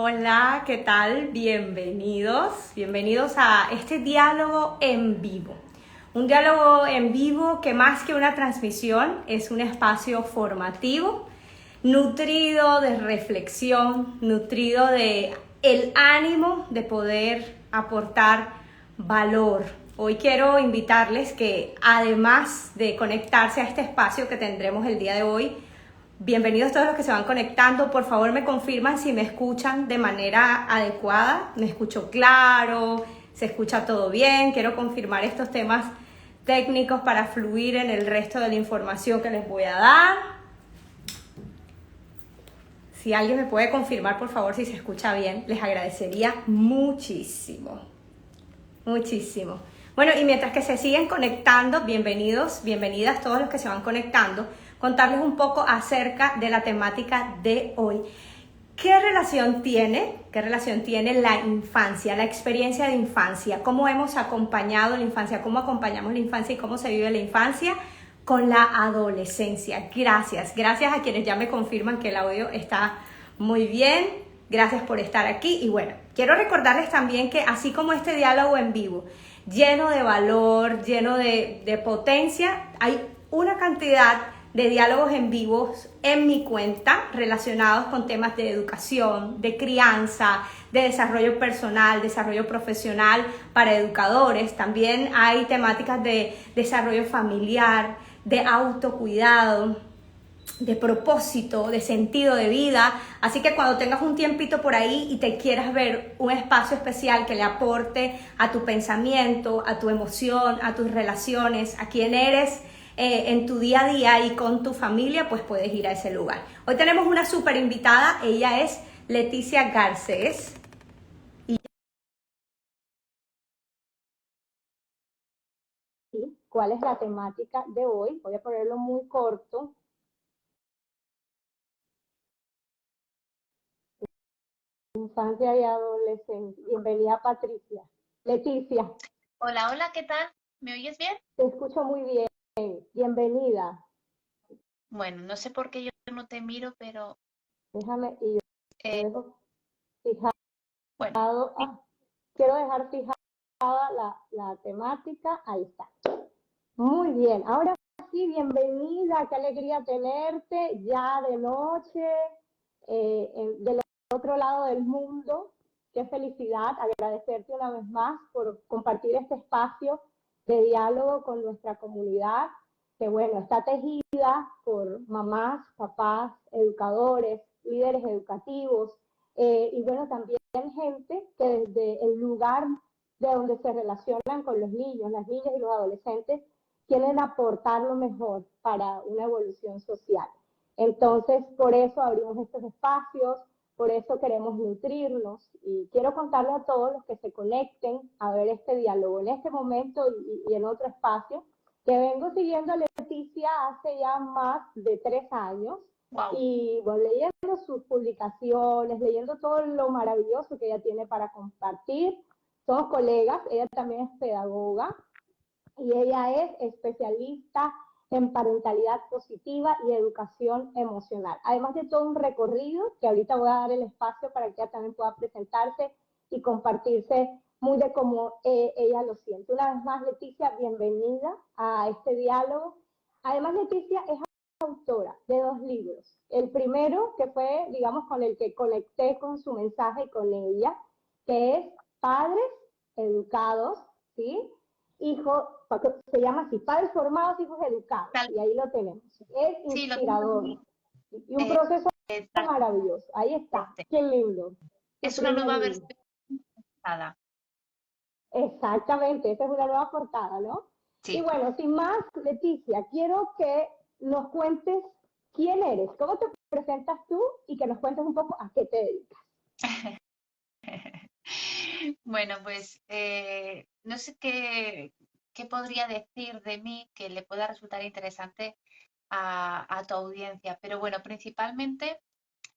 Hola, ¿qué tal? Bienvenidos a este diálogo en vivo. Un diálogo en vivo que más que una transmisión es un espacio formativo, nutrido de reflexión, nutrido de el ánimo de poder aportar valor. Hoy quiero invitarles que además de conectarse a este espacio que tendremos el día de hoy, bienvenidos todos los que se van conectando. Por favor, me confirman si me escuchan de manera adecuada. Me escucho claro, se escucha todo bien. Quiero confirmar estos temas técnicos para fluir en el resto de la información que les voy a dar. Si alguien me puede confirmar, por favor, si se escucha bien, les agradecería muchísimo. Muchísimo. Bueno, y mientras que se siguen conectando, bienvenidas todos los que se van conectando, contarles un poco acerca de la temática de hoy. ¿Qué relación tiene la infancia, la experiencia de infancia? ¿Cómo hemos acompañado la infancia? ¿Cómo acompañamos la infancia y cómo se vive la infancia con la adolescencia? Gracias a quienes ya me confirman que el audio está muy bien. Gracias por estar aquí. Y bueno, quiero recordarles también que así como este diálogo en vivo, lleno de valor, lleno de potencia, hay una cantidad de diálogos en vivos en mi cuenta relacionados con temas de educación, de crianza, de desarrollo personal, desarrollo profesional para educadores. También hay temáticas de desarrollo familiar, de autocuidado, de propósito, de sentido de vida. Así que cuando tengas un tiempito por ahí y te quieras ver un espacio especial que le aporte a tu pensamiento, a tu emoción, a tus relaciones, a quién eres en tu día a día y con tu familia, pues puedes ir a ese lugar. Hoy tenemos una súper invitada, ella es Leticia Garcés. ¿Cuál es la temática de hoy? Voy a ponerlo muy corto. Infancia y adolescencia. Bienvenida, Patricia. Leticia, Hola, hola, ¿qué tal? ¿Me oyes bien? te escucho muy bien. Bienvenida. Bueno, no sé por qué yo no te miro, pero Déjame, y yo eh, dejo fijado. bueno, sí, Quiero dejar fijada la temática. Ahí está. Muy bien. Ahora sí, bienvenida. Qué alegría tenerte ya de noche, del otro lado del mundo. Qué felicidad. Agradecerte una vez más por compartir este espacio de diálogo con nuestra comunidad, que bueno, está tejida por mamás, papás, educadores, líderes educativos, y bueno, también gente que desde el lugar de donde se relacionan con los niños, las niñas y los adolescentes, quieren aportar lo mejor para una evolución social. Entonces, por eso abrimos estos espacios, por eso queremos nutrirnos y quiero contarle a todos los que se conecten a ver este diálogo en este momento y en otro espacio, que vengo siguiendo a Leticia hace ya más de 3 años wow. y bueno, leyendo sus publicaciones, leyendo todo lo maravilloso que ella tiene para compartir. Somos colegas, ella también es pedagoga y ella es especialista en parentalidad positiva y educación emocional. Además de todo un recorrido que ahorita voy a dar el espacio para que ella también pueda presentarse y compartirse muy de cómo ella lo siente. Una vez más, Leticia, bienvenida a este diálogo. Además, Leticia es autora de 2 libros. El primero, que fue, digamos, con el que conecté con su mensaje con ella, que es Padres Educados, ¿sí? Hijo, se llama así, Padres Formados, Hijos Educados, Tal, y ahí lo tenemos. Es sí, lo tengo inspirador aquí. y un proceso maravilloso. Ahí está, Exactamente. qué lindo. Su Es una primer nueva libro. versión adaptada. Exactamente, esa es una nueva portada, ¿no? Y Sí. bueno, sin más, Leticia, quiero que nos cuentes quién eres, cómo te presentas tú y que nos cuentes un poco a qué te dedicas. Bueno, pues no sé qué podría decir de mí que le pueda resultar interesante a tu audiencia, pero bueno, principalmente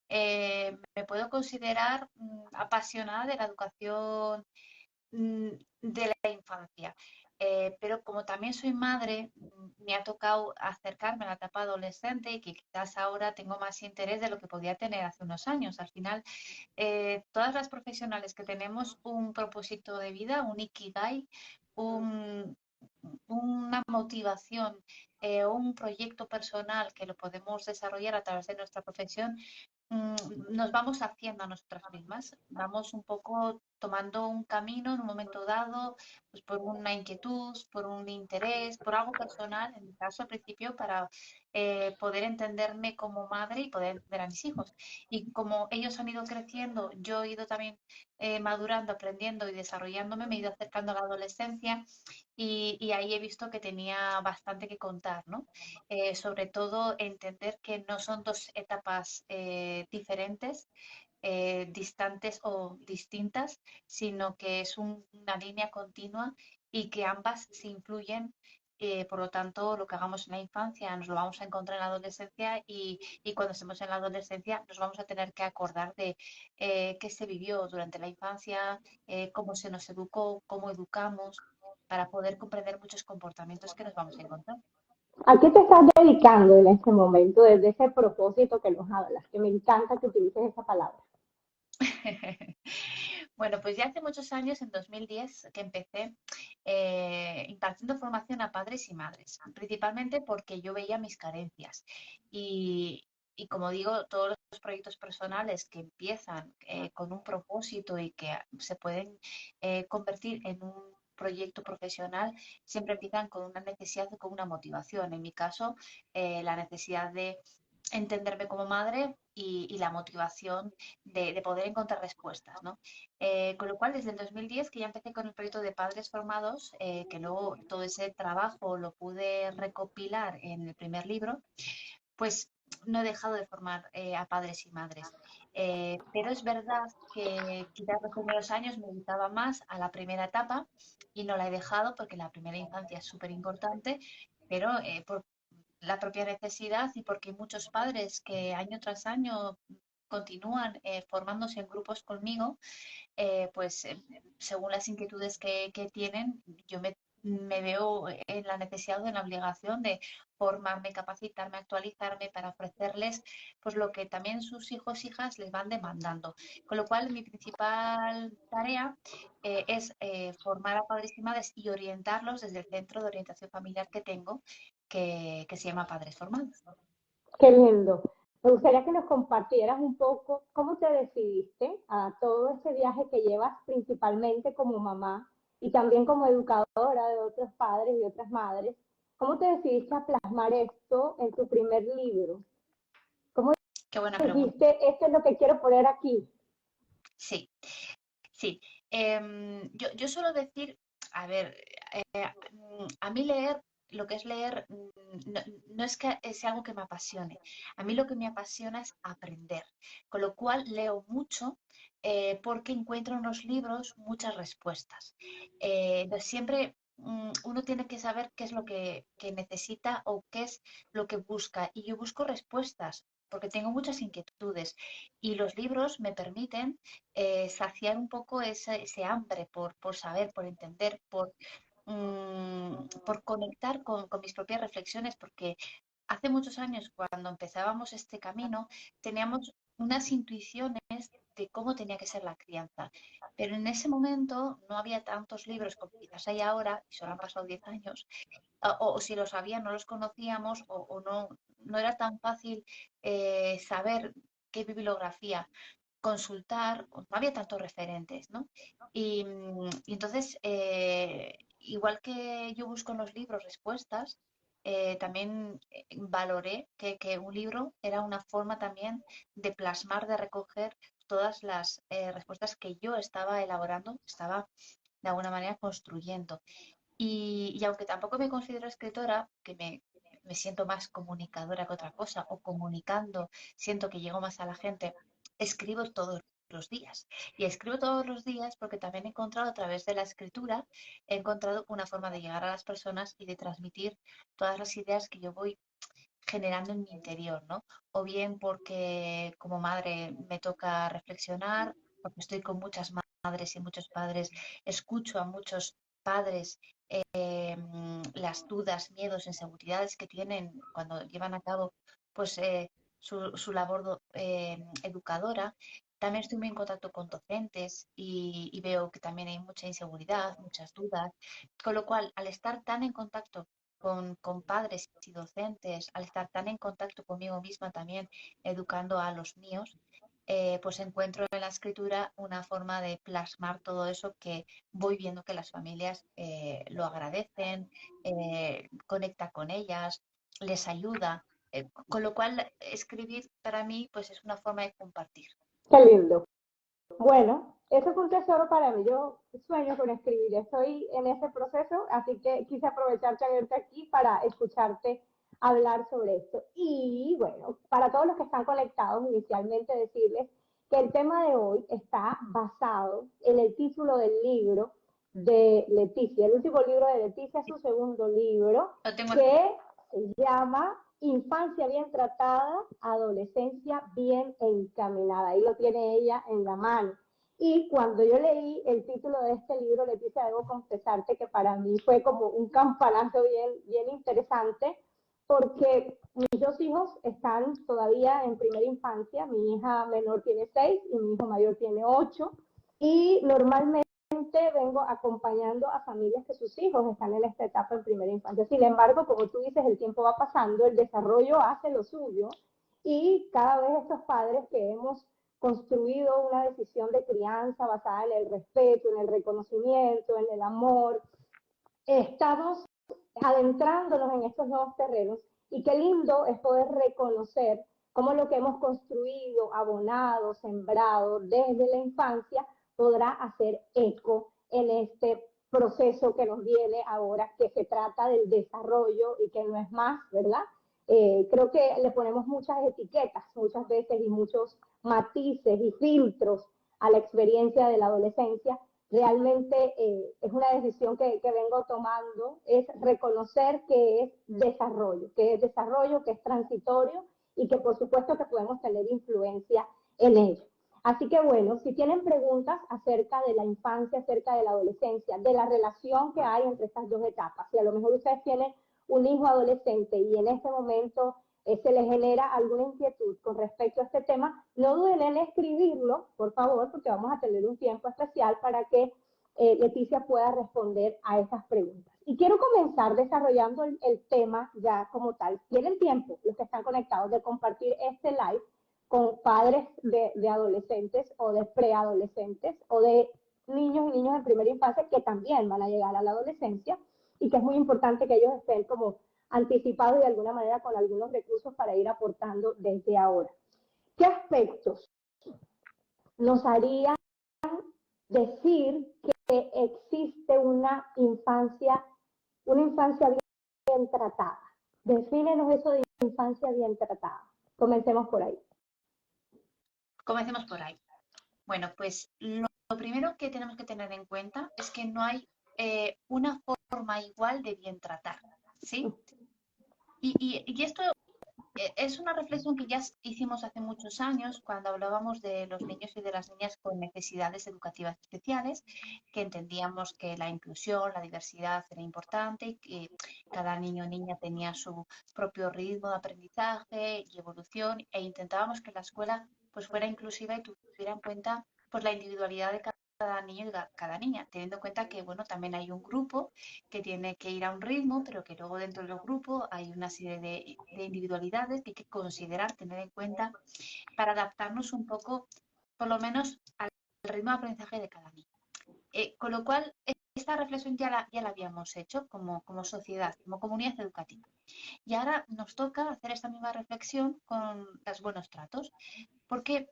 me puedo considerar apasionada de la educación de la infancia. pero como también soy madre, me ha tocado acercarme a la etapa adolescente y que quizás ahora tengo más interés de lo que podía tener hace unos años. Al final, todas las profesionales que tenemos un propósito de vida, un ikigai, un, una motivación, un proyecto personal que lo podemos desarrollar a través de nuestra profesión, mm, nos vamos haciendo a nosotras mismas, vamos un poco tomando un camino en un momento dado, pues por una inquietud, por un interés, por algo personal, en mi caso al principio, para poder entenderme como madre y poder entender a mis hijos. Y como ellos han ido creciendo, yo he ido también madurando, aprendiendo y desarrollándome, me he ido acercando a la adolescencia y ahí he visto que tenía bastante que contar, ¿no? Sobre todo entender que no son dos etapas diferentes, distantes o distintas, sino que es una línea continua y que ambas se influyen. Por lo tanto, lo que hagamos en la infancia nos lo vamos a encontrar en la adolescencia y cuando estemos en la adolescencia nos vamos a tener que acordar de qué se vivió durante la infancia, cómo se nos educó, cómo educamos, para poder comprender muchos comportamientos que nos vamos a encontrar. ¿A qué te estás dedicando en este momento desde ese propósito que nos hablas? Que me encanta que utilices esa palabra. Bueno, pues ya hace muchos años, en 2010, que empecé impartiendo formación a padres y madres, principalmente porque yo veía mis carencias. Y como digo, todos los proyectos personales que empiezan con un propósito y que se pueden convertir en un proyecto profesional, siempre empiezan con una necesidad o con una motivación. En mi caso, la necesidad de entenderme como madre y la motivación de poder encontrar respuestas, ¿no? Con lo cual, desde el 2010, que ya empecé con el proyecto de Padres Formados, que luego todo ese trabajo lo pude recopilar en el primer libro, pues no he dejado de formar a padres y madres. Pero es verdad que quizás los primeros años me dedicaba más a la primera etapa y no la he dejado porque la primera infancia es súper importante, pero por la propia necesidad y porque hay muchos padres que año tras año continúan formándose en grupos conmigo, pues según las inquietudes que tienen, yo me veo en la necesidad o en la obligación de formarme, capacitarme, actualizarme para ofrecerles pues lo que también sus hijos, hijas les van demandando. Con lo cual, mi principal tarea es formar a padres y madres y orientarlos desde el centro de orientación familiar que tengo, que se llama Padres Formados. Qué lindo. Me gustaría que nos compartieras un poco cómo te decidiste a todo ese viaje que llevas principalmente como mamá y también como educadora de otros padres y otras madres. ¿Cómo te decidiste a plasmar esto en tu primer libro? ¿Cómo Qué buena pregunta. dijiste, esto es lo que quiero poner aquí? Sí, sí. Yo suelo decir, a ver, a mí leer, lo que es leer, no es que sea algo que me apasione. A mí lo que me apasiona es aprender. Con lo cual leo mucho porque encuentro en los libros muchas respuestas. Entonces siempre uno tiene que saber qué es lo que necesita o qué es lo que busca. Y yo busco respuestas porque tengo muchas inquietudes. Y los libros me permiten saciar un poco ese hambre por saber, por entender, por conectar con mis propias reflexiones, porque hace muchos años, cuando empezábamos este camino, teníamos unas intuiciones de cómo tenía que ser la crianza. Pero en ese momento no había tantos libros como quizás hay ahora, y solo han pasado 10 años, o si los había no los conocíamos o no era tan fácil saber qué bibliografía consultar, no había tantos referentes, ¿no? Y entonces, igual que yo busco en los libros respuestas, también valoré que un libro era una forma también de plasmar, de recoger todas las respuestas que yo estaba elaborando, estaba de alguna manera construyendo. Y aunque tampoco me considero escritora, me siento más comunicadora que otra cosa, o comunicando, siento que llego más a la gente, escribo todos los días. Y escribo todos los días porque también he encontrado a través de la escritura, he encontrado una forma de llegar a las personas y de transmitir todas las ideas que yo voy generando en mi interior, ¿no? O bien porque como madre me toca reflexionar, porque estoy con muchas madres y muchos padres, escucho a muchos padres las dudas, miedos, inseguridades que tienen cuando llevan a cabo pues su labor educadora. También estoy muy en contacto con docentes y veo que también hay mucha inseguridad, muchas dudas, con lo cual al estar tan en contacto con padres y docentes, al estar tan en contacto conmigo misma también educando a los míos, pues encuentro en la escritura una forma de plasmar todo eso que voy viendo que las familias lo agradecen, conecta con ellas, les ayuda. Con lo cual, escribir para mí pues es una forma de compartir. Qué lindo. Bueno, eso fue un tesoro para mí. Yo sueño con escribir, estoy en ese proceso, así que quise aprovechar de verte aquí para escucharte hablar sobre esto. Y bueno, para todos los que están conectados, inicialmente decirles que el tema de hoy está basado en el título del libro de Leticia, el último libro de Leticia, su segundo libro, Lo tengo aquí. que se llama Infancia bien tratada, adolescencia bien encaminada. Ahí lo tiene ella en la mano. Y cuando yo leí el título de este libro, Leticia, debo confesarte que para mí fue como un campanazo bien interesante, porque mis dos hijos están todavía en primera infancia. Mi hija menor tiene 6 y mi hijo mayor tiene 8. Y normalmente vengo acompañando a familias que sus hijos están en esta etapa en primera infancia. Sin embargo, como tú dices, el tiempo va pasando, el desarrollo hace lo suyo y cada vez estos padres que hemos construido una decisión de crianza basada en el respeto, en el reconocimiento, en el amor, estamos adentrándonos en estos nuevos terrenos y qué lindo es poder reconocer cómo lo que hemos construido, abonado, sembrado desde la infancia podrá hacer eco en este proceso que nos viene ahora, que se trata del desarrollo y que no es más, ¿verdad? Creo que le ponemos muchas etiquetas muchas veces y muchos matices y filtros a la experiencia de la adolescencia. Realmente es una decisión que vengo tomando, es reconocer que es desarrollo, que es transitorio y que por supuesto que podemos tener influencia en ello. Así que bueno, si tienen preguntas acerca de la infancia, acerca de la adolescencia, de la relación que hay entre estas dos etapas, si a lo mejor ustedes tienen un hijo adolescente y en este momento se les genera alguna inquietud con respecto a este tema, no duden en escribirlo, por favor, porque vamos a tener un tiempo especial para que Leticia pueda responder a esas preguntas. Y quiero comenzar desarrollando el tema ya como tal. Tienen tiempo, los que están conectados, de compartir este live con padres de adolescentes o de preadolescentes o de niños y niñas en primera infancia que también van a llegar a la adolescencia y que es muy importante que ellos estén como anticipados de alguna manera con algunos recursos para ir aportando desde ahora. ¿Qué aspectos nos haría decir que existe una infancia bien tratada? Defínenos eso de infancia bien tratada. Comencemos por ahí. Comencemos por ahí. Bueno, pues lo primero que tenemos que tener en cuenta es que no hay una forma igual de bien tratar, ¿sí? Y esto es una reflexión que ya hicimos hace muchos años cuando hablábamos de los niños y de las niñas con necesidades educativas especiales, que entendíamos que la inclusión, la diversidad era importante y que cada niño o niña tenía su propio ritmo de aprendizaje y evolución e intentábamos que la escuela pues fuera inclusiva y tuviera en cuenta pues la individualidad de cada niño y cada niña, teniendo en cuenta que bueno, también hay un grupo que tiene que ir a un ritmo, pero que luego dentro del grupo hay una serie de individualidades que hay que considerar, tener en cuenta para adaptarnos un poco, por lo menos, al ritmo de aprendizaje de cada niño. Con lo cual, esta reflexión ya la habíamos hecho como sociedad, como comunidad educativa. Y ahora nos toca hacer esta misma reflexión con los buenos tratos, porque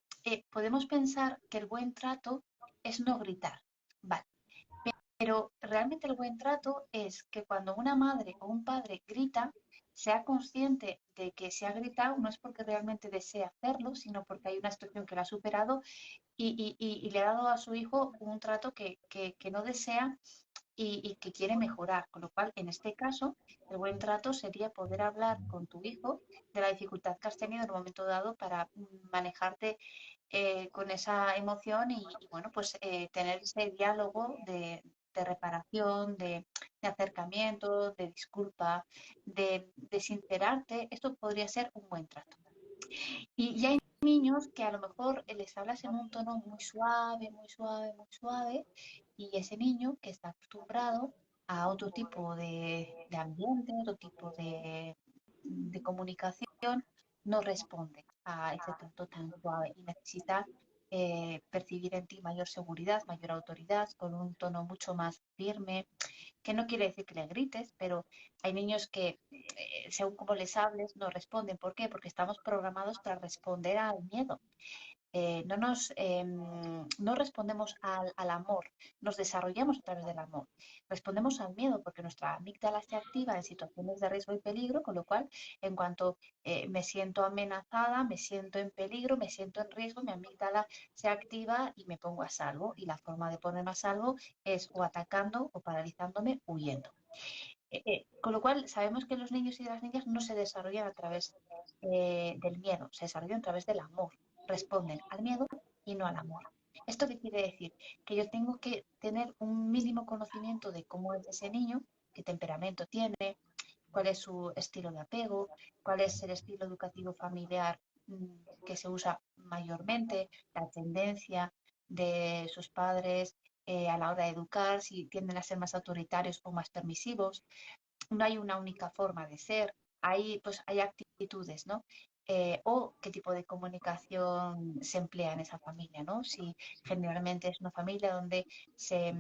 podemos pensar que el buen trato es no gritar. Vale. Pero realmente el buen trato es que cuando una madre o un padre grita, sea consciente de que se ha gritado no es porque realmente desea hacerlo, sino porque hay una situación que lo ha superado y le ha dado a su hijo un trato que no desea y que quiere mejorar. Con lo cual, en este caso, el buen trato sería poder hablar con tu hijo de la dificultad que has tenido en un momento dado para manejarte con esa emoción y bueno, pues tener ese diálogo de reparación, de acercamiento, de disculpa, de sincerarte, esto podría ser un buen trato. Y hay niños que a lo mejor les hablas en un tono muy suave, muy suave, muy suave, y ese niño que está acostumbrado a otro tipo de ambiente, otro tipo de comunicación, no responde a ese trato tan suave y necesita percibir en ti mayor seguridad, mayor autoridad, con un tono mucho más firme, que no quiere decir que le grites, pero hay niños que, según cómo les hables, no responden. ¿Por qué? Porque estamos programados para responder al miedo. No respondemos al amor, nos desarrollamos a través del amor. Respondemos al miedo porque nuestra amígdala se activa en situaciones de riesgo y peligro, con lo cual, en cuanto me siento amenazada, me siento en peligro, me siento en riesgo, mi amígdala se activa y me pongo a salvo. Y la forma de ponerme a salvo es o atacando o paralizándome, huyendo. Con lo cual, sabemos que los niños y las niñas no se desarrollan a través del miedo, se desarrollan a través del amor. Responden al miedo y no al amor. ¿Esto qué quiere decir? Que yo tengo que tener un mínimo conocimiento de cómo es ese niño, qué temperamento tiene, cuál es su estilo de apego, cuál es el estilo educativo familiar que se usa mayormente, la tendencia de sus padres a la hora de educar, si tienden a ser más autoritarios o más permisivos. No hay una única forma de ser, hay actitudes, ¿no? O qué tipo de comunicación se emplea en esa familia, ¿no? Si generalmente es una familia donde se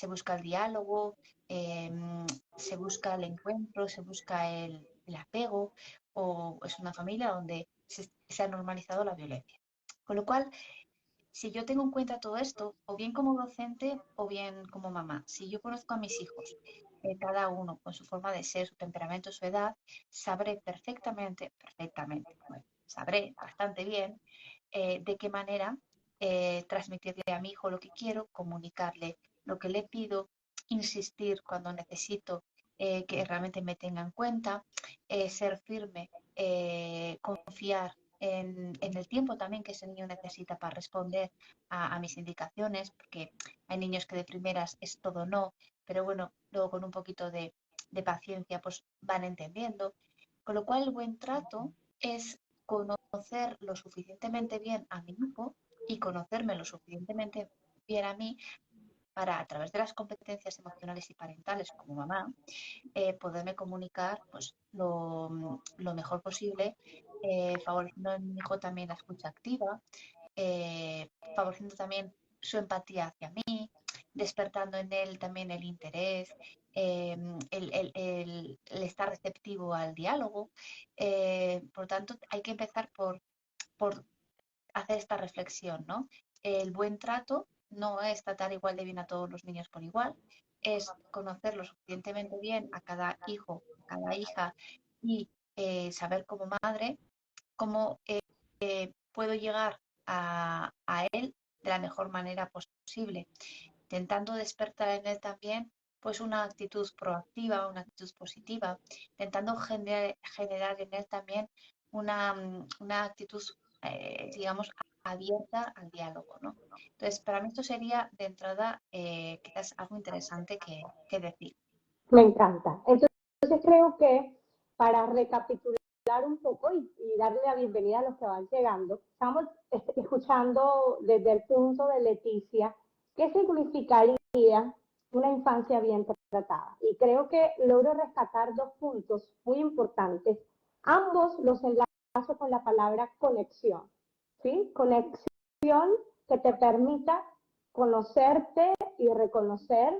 busca el diálogo, se busca el encuentro, se busca el apego, o es una familia donde se ha normalizado la violencia. Con lo cual, si yo tengo en cuenta todo esto, o bien como docente o bien como mamá, si yo conozco a mis hijos, cada uno con su forma de ser, su temperamento, su edad, sabré perfectamente, bueno, sabré bastante bien de qué manera transmitirle a mi hijo lo que quiero, comunicarle lo que le pido, insistir cuando necesito que realmente me tenga en cuenta, ser firme, confiar en el tiempo también que ese niño necesita para responder a mis indicaciones, porque hay niños que de primeras es todo no, pero bueno, luego con un poquito de paciencia pues van entendiendo. Con lo cual el buen trato es conocer lo suficientemente bien a mi hijo y conocerme lo suficientemente bien a mí para, a través de las competencias emocionales y parentales como mamá, poderme comunicar pues, lo mejor posible, favoreciendo en mi hijo también la escucha activa, favoreciendo también su empatía hacia mí, despertando en él también el interés, el estar receptivo al diálogo. Por tanto, hay que empezar por hacer esta reflexión, ¿no? El buen trato no es tratar igual de bien a todos los niños por igual, es conocer lo suficientemente bien a cada hijo, a cada hija y saber como madre cómo puedo llegar a él de la mejor manera posible, intentando despertar en él también pues una actitud proactiva, una actitud positiva, intentando generar en él también una actitud, digamos, abierta al diálogo, ¿no? Entonces, para mí esto sería de entrada quizás algo interesante que decir. Me encanta. Entonces creo que para recapitular un poco y darle la bienvenida a los que van llegando, estamos escuchando desde el punto de Leticia qué significaría una infancia bien tratada. Y creo que logro rescatar dos puntos muy importantes. Ambos los enlazo con la palabra conexión, ¿sí? Conexión que te permita conocerte y reconocer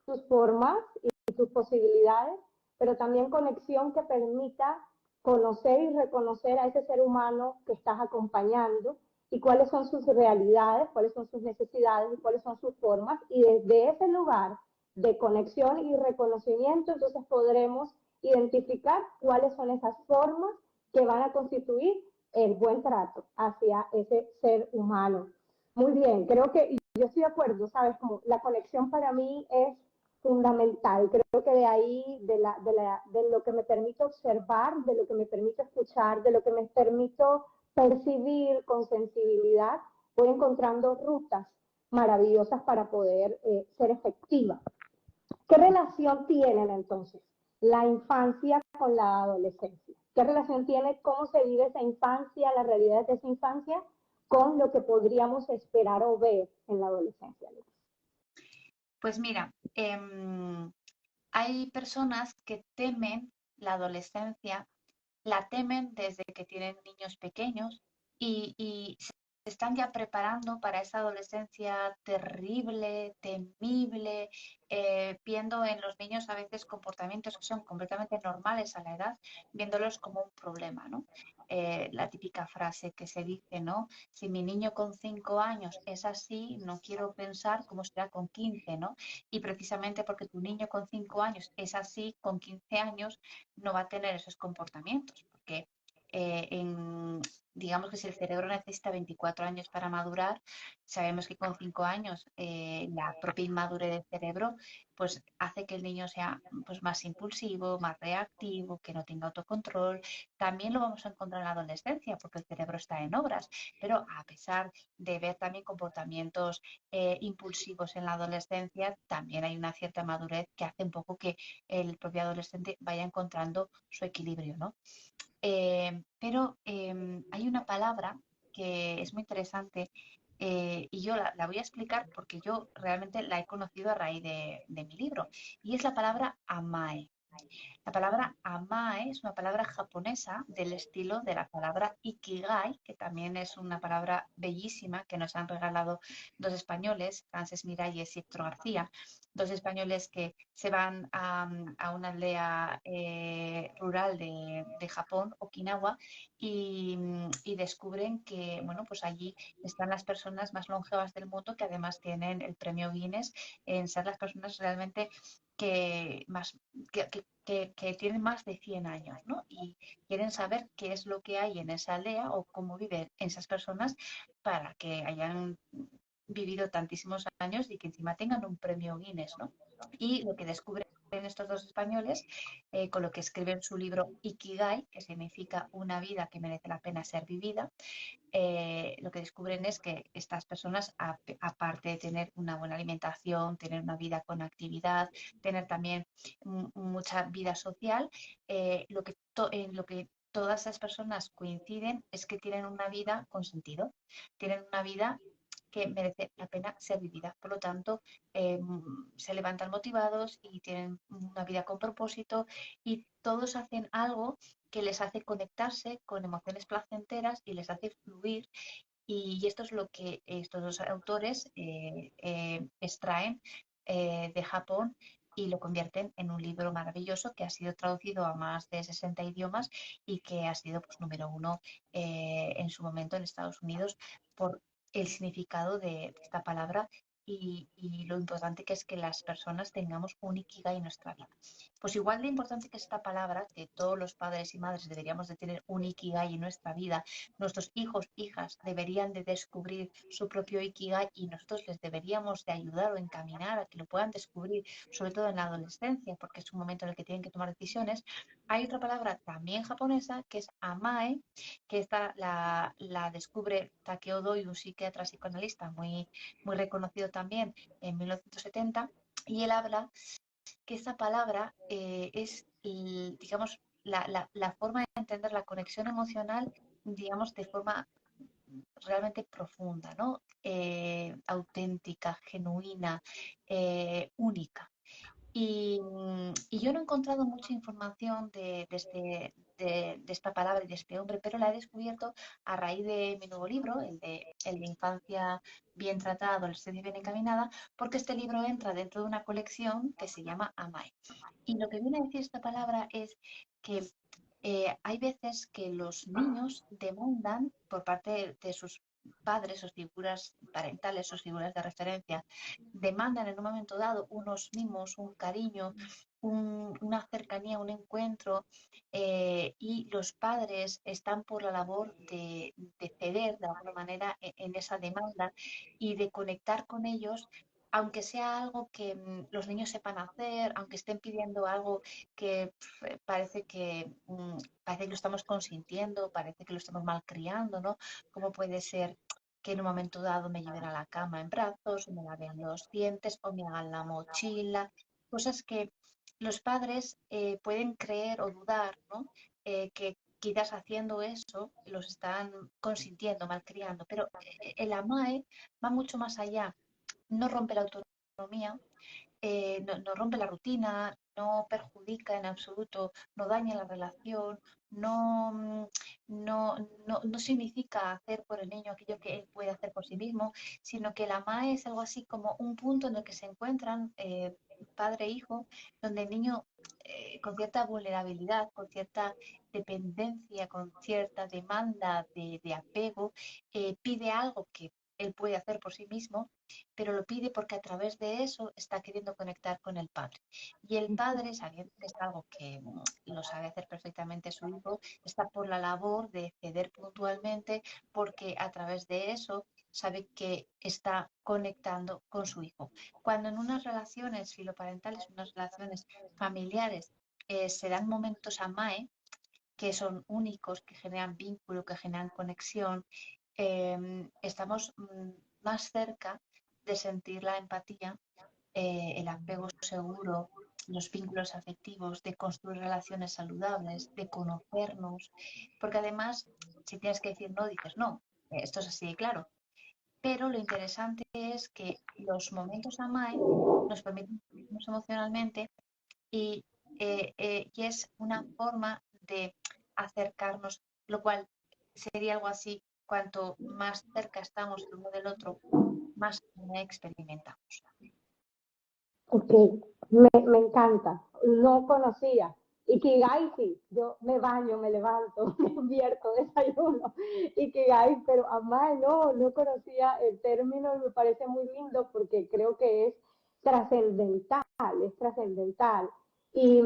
tus formas y tus posibilidades, pero también conexión que permita conocer y reconocer a ese ser humano que estás acompañando y cuáles son sus realidades, cuáles son sus necesidades y cuáles son sus formas. Y desde ese lugar de conexión y reconocimiento, entonces podremos identificar cuáles son esas formas que van a constituir el buen trato hacia ese ser humano. Muy bien, creo que yo estoy de acuerdo, ¿sabes? Como la conexión para mí es fundamental. Creo que de ahí, de lo que me permito observar, de lo que me permito escuchar, de lo que me permito percibir con sensibilidad, voy encontrando rutas maravillosas para poder ser efectiva ¿Qué relación tienen entonces la infancia con la adolescencia? ¿Qué relación tiene cómo se vive esa infancia, las realidades de esa infancia, con lo que podríamos esperar o ver en la adolescencia? Pues mira, hay personas que temen la adolescencia, la temen desde que tienen niños pequeños y se están ya preparando para esa adolescencia terrible, temible, viendo en los niños a veces comportamientos que son completamente normales a la edad, viéndolos como un problema, ¿no? La típica frase que se dice, ¿no? Si mi niño con 5 años es así, no quiero pensar cómo será con 15, ¿no? Y precisamente porque tu niño con 5 años es así, con 15 años no va a tener esos comportamientos, porque digamos que si el cerebro necesita 24 años para madurar, sabemos que con 5 años la propia inmadurez del cerebro pues hace que el niño sea pues, más impulsivo, más reactivo, que no tenga autocontrol. También lo vamos a encontrar en la adolescencia porque el cerebro está en obras, pero a pesar de ver también comportamientos impulsivos en la adolescencia, también hay una cierta madurez que hace un poco que el propio adolescente vaya encontrando su equilibrio, ¿no? Pero hay una palabra que es muy interesante y yo la voy a explicar porque yo realmente la he conocido a raíz de mi libro y es la palabra amae. La palabra amae es una palabra japonesa del estilo de la palabra ikigai, que también es una palabra bellísima que nos han regalado dos españoles, Frances Miralles y Héctor García, dos españoles que se van a una aldea rural de Japón, Okinawa, y descubren que, bueno, pues allí están las personas más longevas del mundo que además tienen el premio Guinness en ser las personas realmente que más que tienen más de 100 años, ¿no? Y quieren saber qué es lo que hay en esa aldea o cómo viven esas personas para que hayan vivido tantísimos años y que encima tengan un premio Guinness, ¿no? Y lo que descubren estos dos españoles, con lo que escriben su libro Ikigai, que significa una vida que merece la pena ser vivida, lo que descubren es que estas personas, aparte de tener una buena alimentación, tener una vida con actividad, tener también mucha vida social, lo que todas esas personas coinciden es que tienen una vida con sentido, tienen una vida que merece la pena ser vivida. Por lo tanto, se levantan motivados y tienen una vida con propósito y todos hacen algo que les hace conectarse con emociones placenteras y les hace fluir. Y esto es lo que estos dos autores extraen de Japón y lo convierten en un libro maravilloso que ha sido traducido a más de 60 idiomas y que ha sido pues, número uno en su momento en Estados Unidos por el significado de esta palabra y lo importante que es que las personas tengamos un ikigai en nuestra vida. Pues igual de importante que esta palabra, que todos los padres y madres deberíamos de tener un ikigai en nuestra vida, nuestros hijos, hijas deberían de descubrir su propio ikigai y nosotros les deberíamos de ayudar o encaminar a que lo puedan descubrir, sobre todo en la adolescencia, porque es un momento en el que tienen que tomar decisiones. Hay otra palabra también japonesa que es amae, que esta la descubre Takeo Doi, un psiquiatra psicoanalista muy reconocido también en 1970, y él habla que esta palabra es, digamos, la forma de entender la conexión emocional, digamos, de forma realmente profunda, ¿no? Auténtica, genuina, única. Y yo no he encontrado mucha información de esta palabra y de este hombre, pero la he descubierto a raíz de mi nuevo libro, el de Infancia bien tratada, Adolescencia bien encaminada, porque este libro entra dentro de una colección que se llama Amai. Y lo que viene a decir esta palabra es que hay veces que los niños demandan por parte de sus padres o figuras parentales o figuras de referencia, demandan en un momento dado unos mimos, un cariño, una cercanía, un encuentro, y los padres están por la labor de ceder de alguna manera en esa demanda y de conectar con ellos, aunque sea algo que los niños sepan hacer, aunque estén pidiendo algo que parece que lo estamos consintiendo, parece que lo estamos malcriando, ¿no? ¿Cómo puede ser que en un momento dado me lleven a la cama en brazos, o me laven los dientes, o me hagan la mochila? cosas que los padres pueden creer o dudar, ¿no? Que quizás haciendo eso los están consintiendo, malcriando, pero el AMAE va mucho más allá, no rompe la autonomía, no rompe la rutina, no perjudica en absoluto, no daña la relación, no, no significa hacer por el niño aquello que él puede hacer por sí mismo, sino que la MAE es algo así como un punto en el que se encuentran padre e hijo, donde el niño con cierta vulnerabilidad, con cierta dependencia, con cierta demanda de apego, pide algo que él puede hacer por sí mismo, pero lo pide porque a través de eso está queriendo conectar con el padre. Y el padre, sabiendo que es algo que lo sabe hacer perfectamente su hijo, está por la labor de ceder puntualmente porque a través de eso sabe que está conectando con su hijo. Cuando en unas relaciones filoparentales, unas relaciones familiares, se dan momentos AMAE, que son únicos, que generan vínculo, que generan conexión, estamos más cerca de sentir la empatía, el apego seguro, los vínculos afectivos, de construir relaciones saludables, de conocernos, porque además, si tienes que decir no, dices no, esto es así de claro. Pero lo interesante es que los momentos AMAE nos permiten conectarnos emocionalmente y, y es una forma de acercarnos, lo cual sería algo así, cuanto más cerca estamos el uno del otro, más experimentamos. Ok, me encanta. No conocía. Ikigai sí, yo me baño, me levanto, me invierto, desayuno. Ikigai, pero además no conocía el término y me parece muy lindo porque creo que trascendental, es trascendental. Y,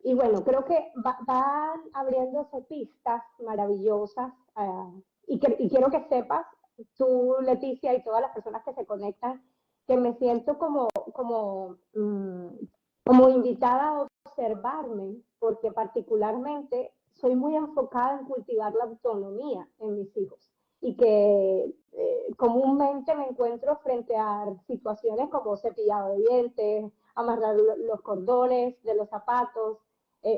y bueno, creo que van abriéndose pistas maravillosas y quiero que sepas, tú, Leticia, y todas las personas que se conectan, que me siento como invitada a observarme, porque particularmente soy muy enfocada en cultivar la autonomía en mis hijos y que comúnmente me encuentro frente a situaciones como cepillado de dientes, amarrar los cordones de los zapatos,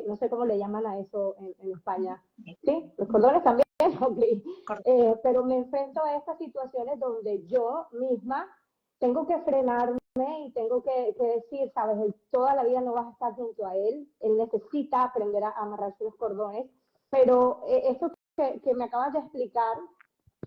no sé cómo le llaman a eso en España, ¿sí? Los cordones también, ok. Pero me enfrento a estas situaciones donde yo misma tengo que frenarme y tengo que decir, sabes, él toda la vida no vas a estar junto a él necesita aprender a amarrarse los cordones, pero esto que me acabas de explicar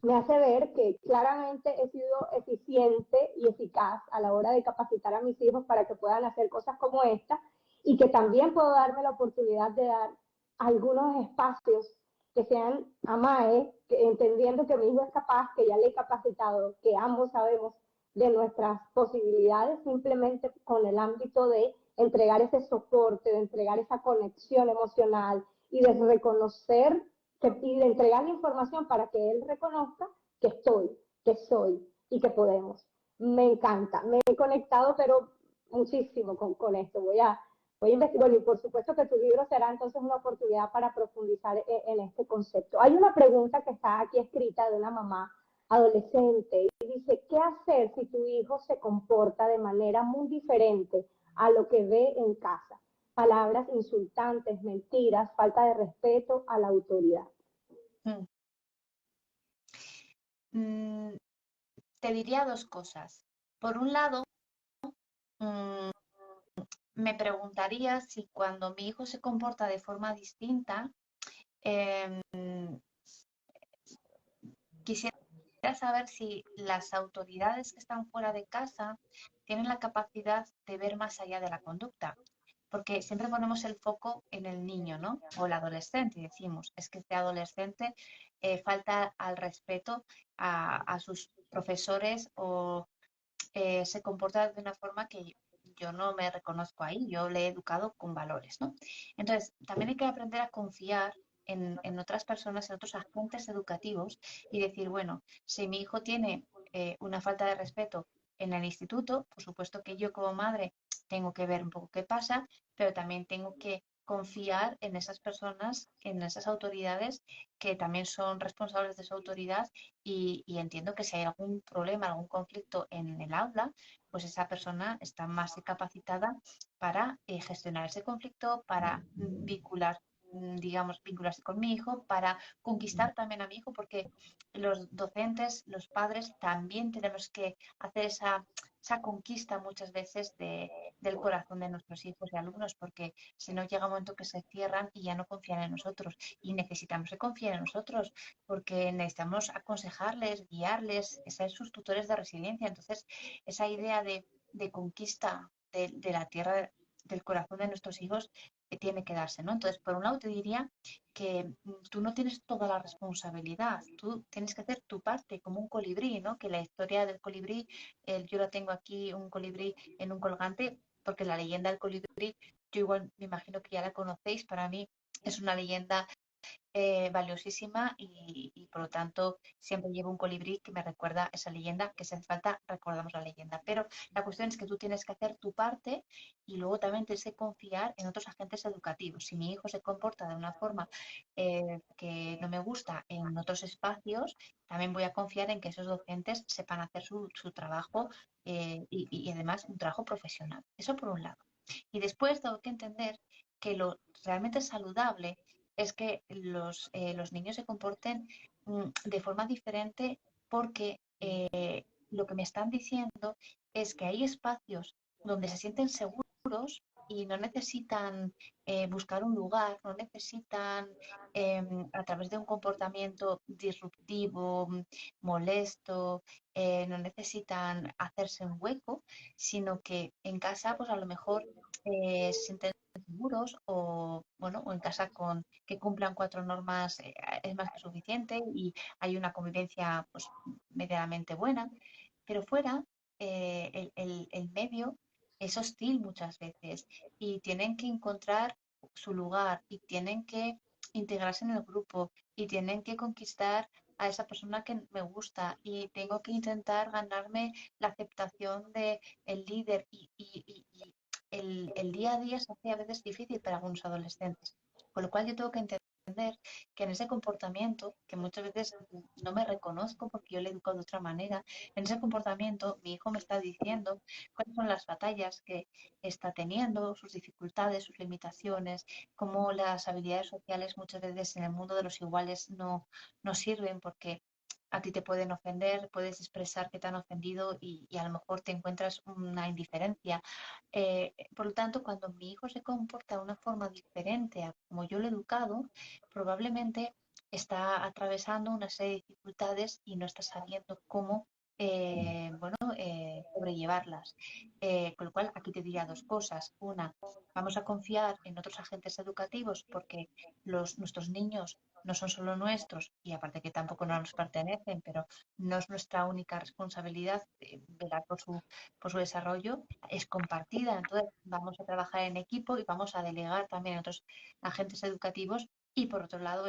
me hace ver que claramente he sido eficiente y eficaz a la hora de capacitar a mis hijos para que puedan hacer cosas como esta y que también puedo darme la oportunidad de dar algunos espacios que sean AMAE, entendiendo que mi hijo es capaz, que ya le he capacitado, que ambos sabemos de nuestras posibilidades, simplemente con el ámbito de entregar ese soporte, de entregar esa conexión emocional y de reconocer y de entregar la información para que él reconozca que estoy, que soy y que podemos. Me encanta, me he conectado pero muchísimo con esto. Voy a investigar y por supuesto que tu libro será entonces una oportunidad para profundizar en este concepto. Hay una pregunta que está aquí escrita de una mamá adolescente y dice, ¿qué hacer si tu hijo se comporta de manera muy diferente a lo que ve en casa? Palabras insultantes, mentiras, falta de respeto a la autoridad. Te diría dos cosas. Por un lado, me preguntaría si cuando mi hijo se comporta de forma distinta, quisiera saber si las autoridades que están fuera de casa tienen la capacidad de ver más allá de la conducta. Porque siempre ponemos el foco en el niño, ¿no? O el adolescente y decimos, es que este adolescente falta al respeto a sus profesores o se comporta de una forma que yo no me reconozco ahí, yo le he educado con valores, ¿no? Entonces, también hay que aprender a confiar en otras personas, en otros agentes educativos y decir, bueno, si mi hijo tiene una falta de respeto en el instituto, por supuesto que yo como madre tengo que ver un poco qué pasa, pero también tengo que confiar en esas personas, en esas autoridades que también son responsables de su autoridad y entiendo que si hay algún problema, algún conflicto en el aula, pues esa persona está más que capacitada para gestionar ese conflicto, para digamos, vincularse con mi hijo, para conquistar también a mi hijo, porque los docentes, los padres, también tenemos que hacer esa conquista muchas veces del corazón de nuestros hijos y alumnos, porque si no llega un momento que se cierran y ya no confían en nosotros. Y necesitamos que confíen en nosotros, porque necesitamos aconsejarles, guiarles, ser sus tutores de resiliencia. Entonces, esa idea de conquista de la tierra, del corazón de nuestros hijos, tiene que darse, ¿no? Entonces, por un lado te diría que tú no tienes toda la responsabilidad, tú tienes que hacer tu parte como un colibrí, ¿no? Que la historia del colibrí, yo la tengo aquí, un colibrí en un colgante, porque la leyenda del colibrí, yo igual me imagino que ya la conocéis, para mí es una leyenda valiosísima y por lo tanto siempre llevo un colibrí que me recuerda esa leyenda, que si hace falta recordamos la leyenda. Pero la cuestión es que tú tienes que hacer tu parte y luego también tienes que confiar en otros agentes educativos. Si mi hijo se comporta de una forma que no me gusta en otros espacios, también voy a confiar en que esos docentes sepan hacer su trabajo y además un trabajo profesional. Eso por un lado. Y después tengo que entender que lo realmente saludable es que los niños se comporten de forma diferente porque lo que me están diciendo es que hay espacios donde se sienten seguros y no necesitan buscar un lugar, no necesitan a través de un comportamiento disruptivo, molesto, no necesitan hacerse un hueco, sino que en casa pues a lo mejor se sienten seguros o bueno o en casa con que cumplan 4 normas es más que suficiente y hay una convivencia pues medianamente buena, pero fuera el medio es hostil muchas veces y tienen que encontrar su lugar y tienen que integrarse en el grupo y tienen que conquistar a esa persona que me gusta y tengo que intentar ganarme la aceptación de el líder y el día a día se hace a veces difícil para algunos adolescentes. Con lo cual yo tengo que entender que en ese comportamiento, que muchas veces no me reconozco porque yo le educo de otra manera, en ese comportamiento mi hijo me está diciendo cuáles son las batallas que está teniendo, sus dificultades, sus limitaciones, cómo las habilidades sociales muchas veces en el mundo de los iguales no sirven porque a ti te pueden ofender, puedes expresar que te han ofendido y a lo mejor te encuentras una indiferencia. Por lo tanto, cuando mi hijo se comporta de una forma diferente a como yo lo he educado, probablemente está atravesando una serie de dificultades y no está sabiendo cómo sobrellevarlas. Con lo cual, aquí te diría dos cosas. Una, vamos a confiar en otros agentes educativos porque nuestros niños no son solo nuestros y aparte que tampoco nos pertenecen, pero no es nuestra única responsabilidad velar por su desarrollo, es compartida. Entonces, vamos a trabajar en equipo y vamos a delegar también a otros agentes educativos. Y por otro lado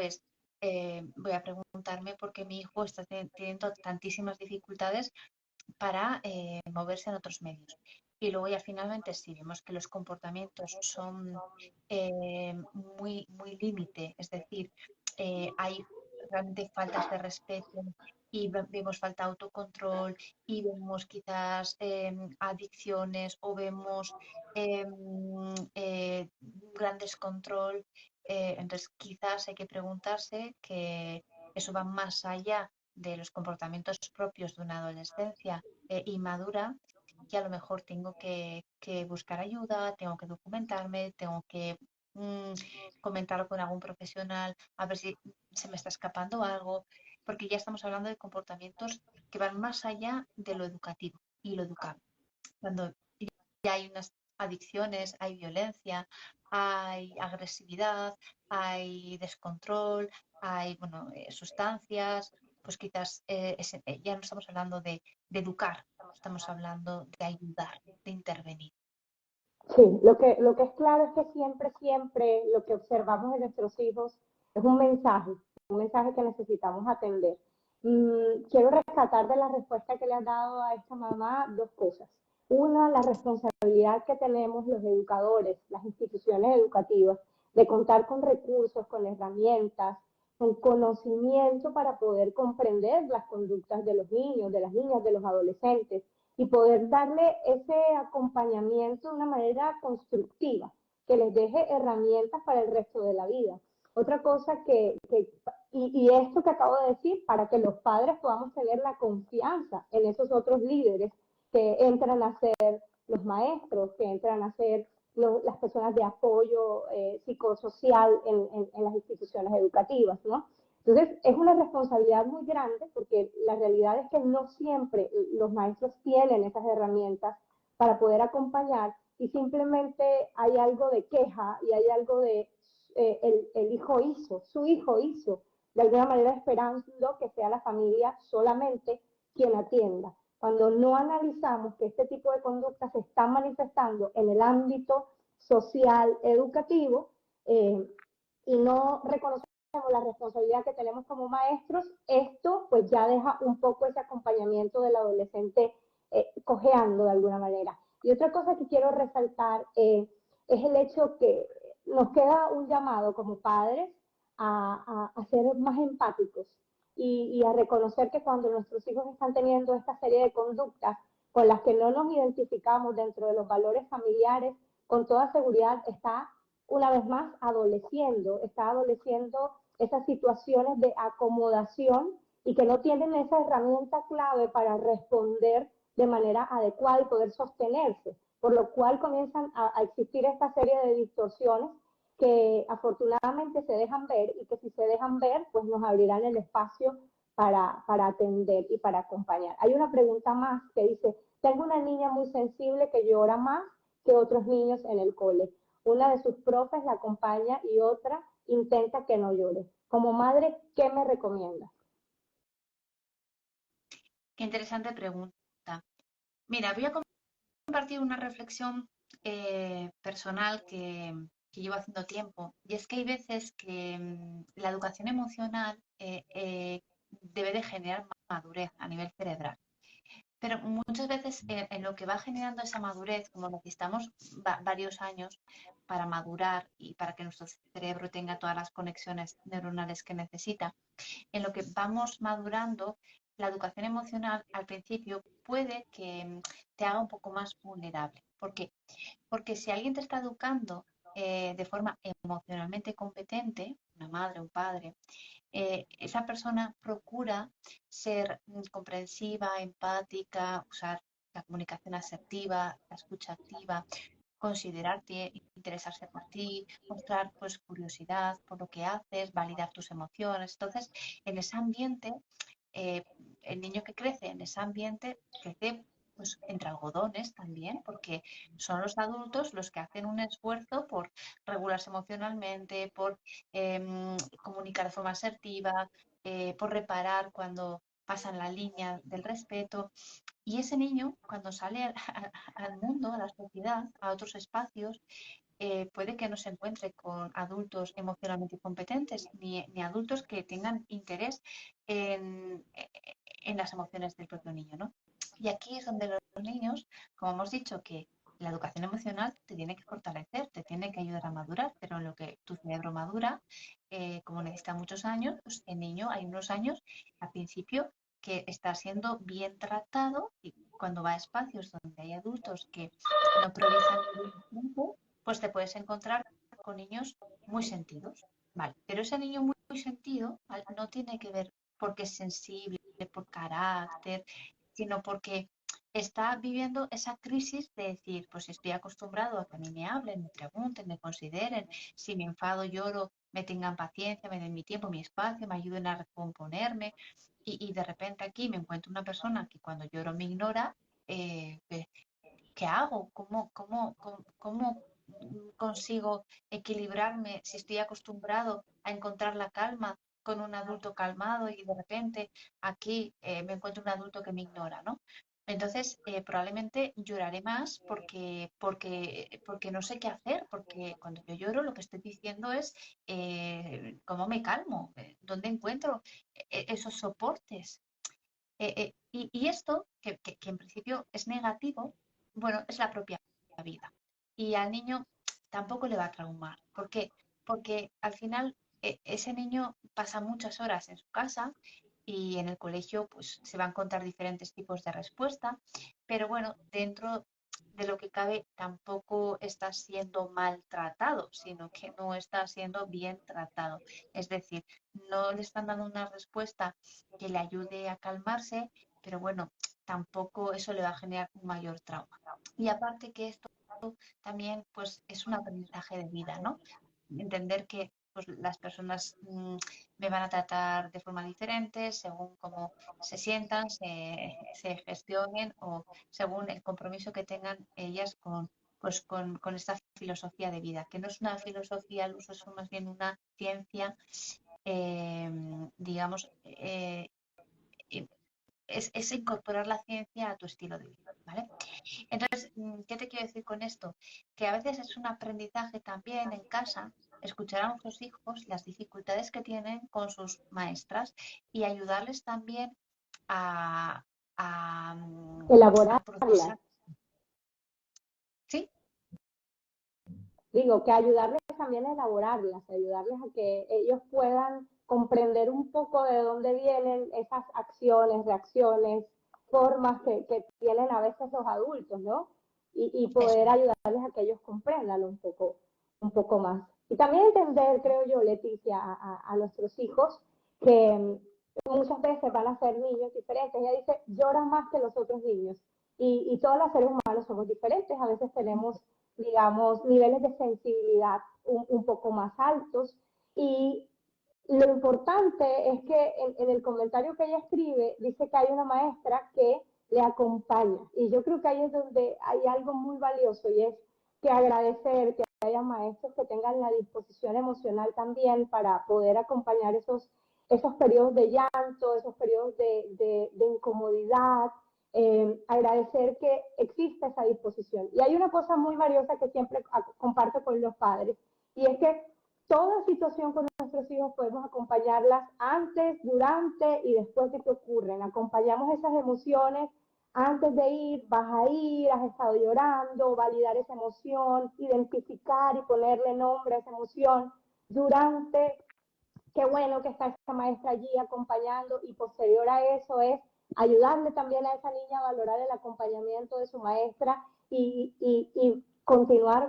voy a preguntarme por qué mi hijo está teniendo tantísimas dificultades para moverse en otros medios. Y luego ya finalmente, si vemos que los comportamientos son muy límite, es decir, hay realmente faltas de respeto y vemos falta de autocontrol y vemos quizás adicciones o vemos eh, gran descontrol, entonces quizás hay que preguntarse que eso va más allá de los comportamientos propios de una adolescencia inmadura y a lo mejor tengo que buscar ayuda, tengo que documentarme, tengo que mm, comentarlo con algún profesional, a ver si se me está escapando algo, porque ya estamos hablando de comportamientos que van más allá de lo educativo y lo educable. Cuando ya hay unas adicciones, hay violencia, hay agresividad, hay descontrol, hay sustancias, pues quizás ya no estamos hablando de educar, estamos hablando de ayudar, de intervenir. Sí, lo que es claro es que siempre lo que observamos en nuestros hijos es un mensaje que necesitamos atender. Quiero rescatar de la respuesta que le has dado a esta mamá dos cosas. Una, la responsabilidad que tenemos los educadores, las instituciones educativas, de contar con recursos, con herramientas, con conocimiento para poder comprender las conductas de los niños, de las niñas, de los adolescentes y poder darle ese acompañamiento de una manera constructiva, que les deje herramientas para el resto de la vida. Otra cosa y esto que acabo de decir, para que los padres podamos tener la confianza en esos otros líderes que entran a ser los maestros, que entran a ser las personas de apoyo psicosocial en las instituciones educativas, ¿no? Entonces, es una responsabilidad muy grande porque la realidad es que no siempre los maestros tienen esas herramientas para poder acompañar y simplemente hay algo de queja y hay algo de el hijo hizo, su hijo hizo, de alguna manera esperando que sea la familia solamente quien atienda. Cuando no analizamos que este tipo de conductas se están manifestando en el ámbito social, educativo, y no reconocemos la responsabilidad que tenemos como maestros, esto pues ya deja un poco ese acompañamiento del adolescente cojeando de alguna manera. Y otra cosa que quiero resaltar es el hecho que nos queda un llamado como padres a ser más empáticos y a reconocer que cuando nuestros hijos están teniendo esta serie de conductas con las que no nos identificamos dentro de los valores familiares, con toda seguridad está una vez más está adoleciendo esas situaciones de acomodación y que no tienen esa herramienta clave para responder de manera adecuada y poder sostenerse, por lo cual comienzan a existir esta serie de distorsiones que afortunadamente se dejan ver y que si se dejan ver, pues nos abrirán el espacio para atender y para acompañar. Hay una pregunta más que dice, tengo una niña muy sensible que llora más que otros niños en el cole. Una de sus profes la acompaña y otra intenta que no llore. Como madre, ¿qué me recomienda? Qué interesante pregunta. Mira, voy a compartir una reflexión personal que llevo haciendo tiempo. Y es que hay veces que la educación emocional debe de generar madurez a nivel cerebral. Pero muchas veces en lo que va generando esa madurez, como necesitamos varios años para madurar y para que nuestro cerebro tenga todas las conexiones neuronales que necesita, en lo que vamos madurando, la educación emocional al principio puede que te haga un poco más vulnerable. ¿Por qué? Porque si alguien te está educando de forma emocionalmente competente, una madre, un padre, esa persona procura ser comprensiva, empática, usar la comunicación asertiva, la escucha activa, considerarte, interesarse por ti, mostrar pues curiosidad por lo que haces, validar tus emociones. Entonces, en ese ambiente, eh, el niño que crece en ese ambiente crece pues entre algodones también, porque son los adultos los que hacen un esfuerzo por regularse emocionalmente, por comunicar de forma asertiva, por reparar cuando pasan la línea del respeto. Y ese niño, cuando sale al mundo, a la sociedad, a otros espacios, puede que no se encuentre con adultos emocionalmente competentes, ni adultos que tengan interés en las emociones del propio niño, ¿no? Y aquí es donde los niños, como hemos dicho, que la educación emocional te tiene que fortalecer, te tiene que ayudar a madurar, pero en lo que tu cerebro madura, como necesita muchos años, pues el niño hay unos años al principio que está siendo bien tratado y cuando va a espacios donde hay adultos que no priorizan el tiempo, pues te puedes encontrar con niños muy sentidos, ¿vale? Pero ese niño muy sentido, ¿vale? No tiene que ver porque es sensible, por carácter, sino porque está viviendo esa crisis de decir, pues estoy acostumbrado a que a mí me hablen, me pregunten, me consideren, si me enfado, lloro, me tengan paciencia, me den mi tiempo, mi espacio, me ayuden a recomponerme y de repente aquí me encuentro una persona que cuando lloro me ignora, eh, ¿qué hago? ¿Cómo consigo equilibrarme si estoy acostumbrado a encontrar la calma con un adulto calmado y de repente aquí me encuentro un adulto que me ignora, ¿no? Entonces, probablemente lloraré más porque no sé qué hacer, porque cuando yo lloro lo que estoy diciendo es cómo me calmo, dónde encuentro esos soportes. Y esto, que en principio es negativo, bueno, es la propia vida. Y al niño tampoco le va a traumar. ¿Por qué? porque al final ese niño pasa muchas horas en su casa y en el colegio pues se va a encontrar diferentes tipos de respuesta, pero bueno, dentro de lo que cabe tampoco está siendo maltratado, sino que no está siendo bien tratado. Es decir, no le están dando una respuesta que le ayude a calmarse, pero bueno, tampoco eso le va a generar un mayor trauma. Y aparte que esto también pues es un aprendizaje de vida, ¿no? Entender que pues, las personas me van a tratar de forma diferente según cómo se sientan, se gestionen o según el compromiso que tengan ellas con esta filosofía de vida, que no es una filosofía al uso, es más bien una ciencia, eh, digamos, es incorporar la ciencia a tu estilo de vida, ¿vale? Entonces, ¿qué te quiero decir con esto? Que a veces es un aprendizaje también en casa escuchar a nuestros hijos las dificultades que tienen con sus maestras y ayudarles también a, a elaborarlas. procesar. ¿Sí? Digo, que ayudarles también a elaborarlas, ayudarles a que ellos puedan comprender un poco de dónde vienen esas acciones, reacciones, formas que tienen a veces los adultos, ¿no? Y Eso. poder ayudarles a que ellos comprendan un poco más. Y también entender, creo yo, Leticia, a nuestros hijos que muchas veces van a ser niños diferentes. Ella dice, lloran más que los otros niños. Y todos los seres humanos somos diferentes. A veces tenemos, digamos, niveles de sensibilidad un poco más altos. Y lo importante es que en el comentario que ella escribe, dice que hay una maestra que le acompaña. Y yo creo que ahí es donde hay algo muy valioso y es que agradecer que haya maestros que tengan la disposición emocional también para poder acompañar esos periodos de llanto, esos periodos de incomodidad, agradecer que existe esa disposición. Y hay una cosa muy valiosa que siempre comparto con los padres, y es que toda situación con nuestros hijos podemos acompañarlas antes, durante y después de que ocurren. Acompañamos esas emociones antes de ir, vas a ir, has estado llorando, validar esa emoción, identificar y ponerle nombre a esa emoción. Durante, qué bueno que está esa maestra allí acompañando, y posterior a eso es ayudarle también a esa niña a valorar el acompañamiento de su maestra y continuar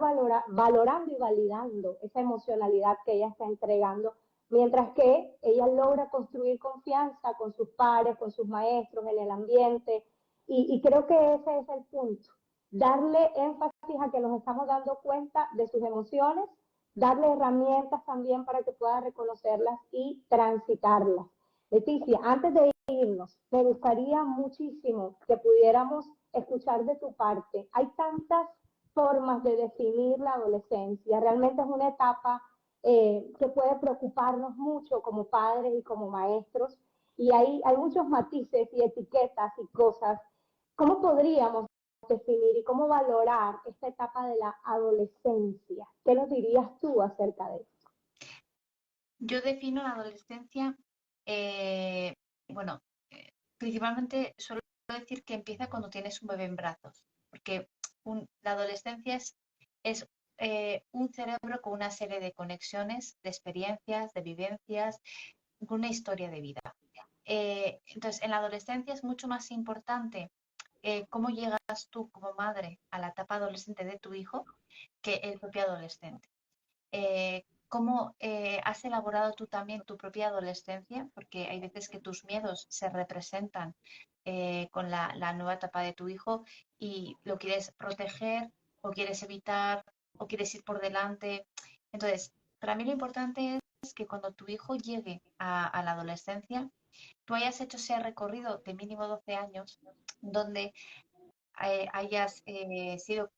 valorando y validando esa emocionalidad que ella está entregando, mientras que ella logra construir confianza con sus pares, con sus maestros, en el ambiente, y creo que ese es el punto, darle énfasis a que nos estamos dando cuenta de sus emociones, darle herramientas también para que pueda reconocerlas y transitarlas. Leticia, antes de irnos, me gustaría muchísimo que pudiéramos escuchar de tu parte. Hay tantas formas de definir la adolescencia. Realmente es una etapa que puede preocuparnos mucho como padres y como maestros. Y hay muchos matices y etiquetas y cosas. ¿Cómo podríamos definir y cómo valorar esta etapa de la adolescencia? ¿Qué nos dirías tú acerca de eso? Yo defino la adolescencia, eh, bueno, principalmente suelo decir que empieza cuando tienes un bebé en brazos, porque la adolescencia es un cerebro con una serie de conexiones, de experiencias, de vivencias, con una historia de vida. Entonces, en la adolescencia es mucho más importante cómo llegas tú como madre a la etapa adolescente de tu hijo que el propio adolescente. ¿Cómo has elaborado tú también tu propia adolescencia? Porque hay veces que tus miedos se representan con la nueva etapa de tu hijo y lo quieres proteger o quieres evitar o quieres ir por delante. Entonces, para mí lo importante es que cuando tu hijo llegue a la adolescencia, tú hayas hecho ese recorrido de mínimo 12 años donde hayas sido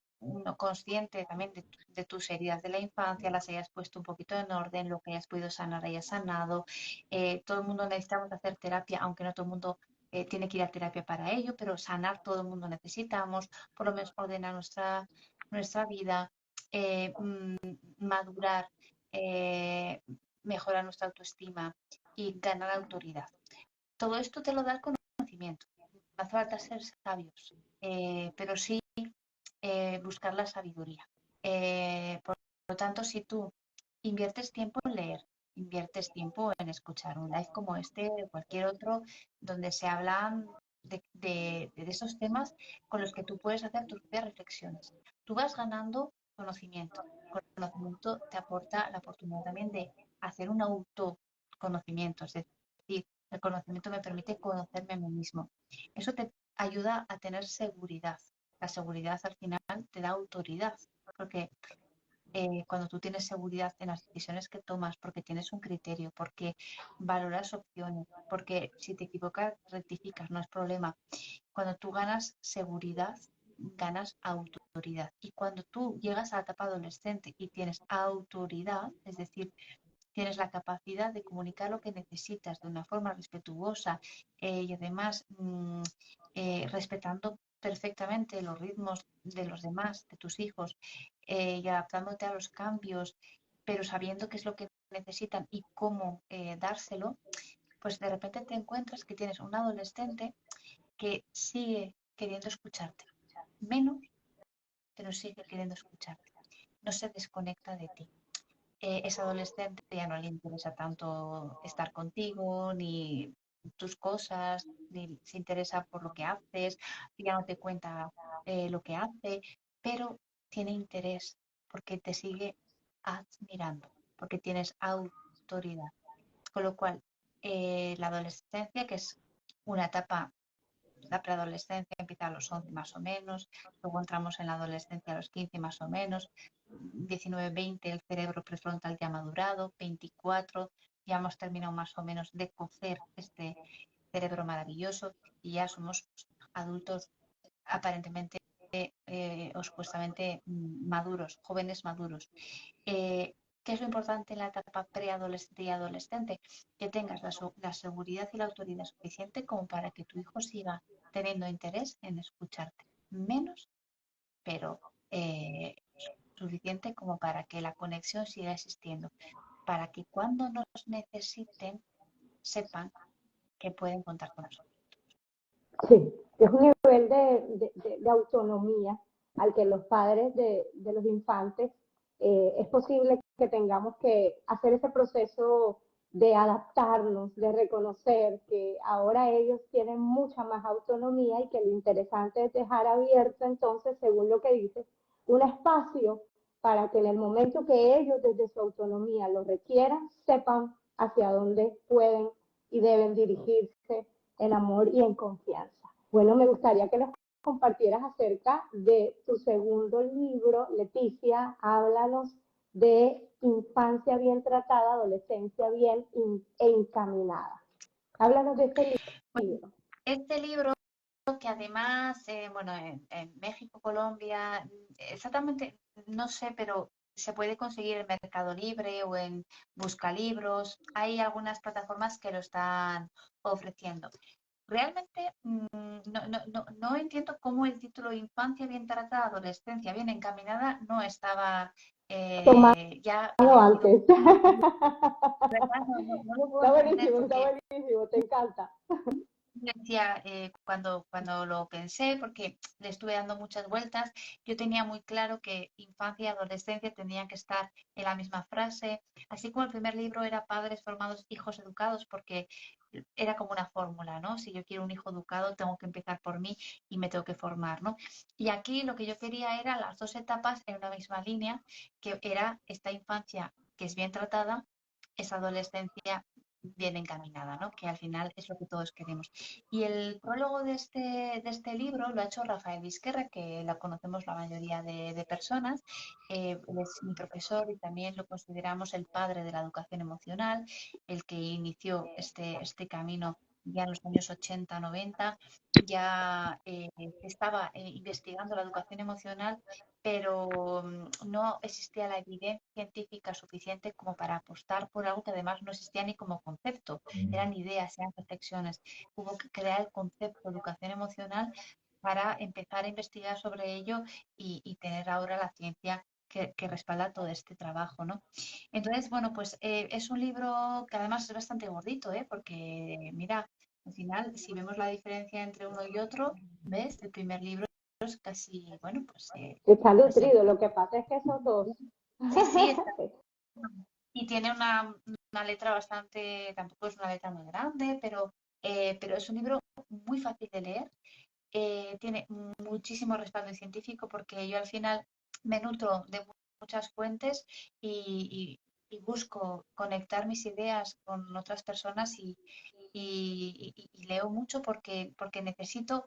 consciente también de tus heridas de la infancia, las hayas puesto un poquito en orden, lo que hayas podido sanar, hayas sanado. Todo el mundo necesitamos hacer terapia, aunque no todo el mundo tiene que ir a terapia para ello, pero sanar todo el mundo necesitamos, por lo menos ordenar nuestra vida, madurar, eh, mejorar nuestra autoestima y ganar autoridad. Todo esto te lo da el conocimiento. No hace falta ser sabios, pero sí buscar la sabiduría. Por lo tanto, si tú inviertes tiempo en leer, inviertes tiempo en escuchar un live como este o cualquier otro donde se hablan de esos temas con los que tú puedes hacer tus propias reflexiones. Tú vas ganando conocimiento. El conocimiento te aporta la oportunidad también de hacer un autoconocimiento, es decir, el conocimiento me permite conocerme a mí mismo. Eso te ayuda a tener seguridad. La seguridad al final te da autoridad, porque cuando tú tienes seguridad en las decisiones que tomas, porque tienes un criterio, porque valoras opciones, porque si te equivocas, rectificas, no es problema. Cuando tú ganas seguridad, ganas autoridad. Y cuando tú llegas a la etapa adolescente y tienes autoridad, es decir, tienes la capacidad de comunicar lo que necesitas de una forma respetuosa y además respetando perfectamente los ritmos de los demás, de tus hijos, y adaptándote a los cambios, pero sabiendo qué es lo que necesitan y cómo dárselo, pues de repente te encuentras que tienes un adolescente que sigue queriendo escucharte, menos, pero sigue queriendo escucharte, no se desconecta de ti. Ese adolescente ya no le interesa tanto estar contigo, ni tus cosas, ni se interesa por lo que haces, ya no te cuenta lo que hace, pero tiene interés porque te sigue admirando, porque tienes autoridad. Con lo cual, la adolescencia, que es una etapa, la preadolescencia empieza a los 11 más o menos, luego entramos en la adolescencia a los 15 más o menos, 19, 20 el cerebro prefrontal ya ha madurado, 24 ya hemos terminado más o menos de cocer este cerebro maravilloso y ya somos adultos aparentemente o supuestamente maduros, jóvenes maduros. ¿Qué es lo importante en la etapa preadolescente y adolescente? Que tengas la seguridad y la autoridad suficiente como para que tu hijo siga teniendo interés en escucharte. Menos, pero suficiente como para que la conexión siga existiendo. Para que cuando nos necesiten, sepan que pueden contar con nosotros. Sí, es un nivel de autonomía al que los padres de los infantes es posible que tengamos que hacer ese proceso de adaptarnos, de reconocer que ahora ellos tienen mucha más autonomía y que lo interesante es dejar abierto entonces, según lo que dices, un espacio para que en el momento que ellos desde su autonomía lo requieran, sepan hacia dónde pueden y deben dirigirse en amor y en confianza. Bueno, me gustaría que nos compartieras acerca de tu segundo libro, Leticia, háblanos de infancia bien tratada, adolescencia bien encaminada. Háblanos de este libro. Este libro que además, bueno, en México, Colombia, exactamente no sé, pero se puede conseguir en Mercado Libre o en Buscalibros. Hay algunas plataformas que lo están ofreciendo. Realmente no entiendo cómo el título Infancia bien tratada, adolescencia bien encaminada no estaba Tomado ya elegido. antes. ¿Verdad? No lo puedo Está entender buenísimo, está porque buenísimo, te encanta. decía, cuando lo pensé, porque le estuve dando muchas vueltas, yo tenía muy claro que infancia y adolescencia tenían que estar en la misma frase, así como el primer libro era Padres formados, hijos educados, porque era como una fórmula, ¿no? Si yo quiero un hijo educado, tengo que empezar por mí y me tengo que formar, ¿no? Y aquí lo que yo quería era las dos etapas en una misma línea, que era esta infancia que es bien tratada, esa adolescencia bien encaminada, ¿no? Que al final es lo que todos queremos. Y el prólogo de este libro lo ha hecho Rafael Vizquerra, que la conocemos la mayoría de personas. Él es mi profesor y también lo consideramos el padre de la educación emocional, el que inició este camino ya en los años 80, 90. Ya estaba investigando la educación emocional, pero no existía la evidencia científica suficiente como para apostar por algo que además no existía ni como concepto. Eran ideas, eran reflexiones. Hubo que crear el concepto de educación emocional para empezar a investigar sobre ello y tener ahora la ciencia que respalda todo este trabajo, ¿no? Entonces, bueno, pues es un libro que además es bastante gordito, ¿eh? Porque mira, al final, si vemos la diferencia entre uno y otro, ¿ves? El primer libro es casi, bueno, pues Está no sé. nutrido, lo que pasa es que esos dos. Sí, está. y tiene una letra bastante, tampoco es una letra muy grande, pero es un libro muy fácil de leer. Tiene muchísimo respaldo científico porque yo al final me nutro de muchas fuentes y busco conectar mis ideas con otras personas y leo mucho porque necesito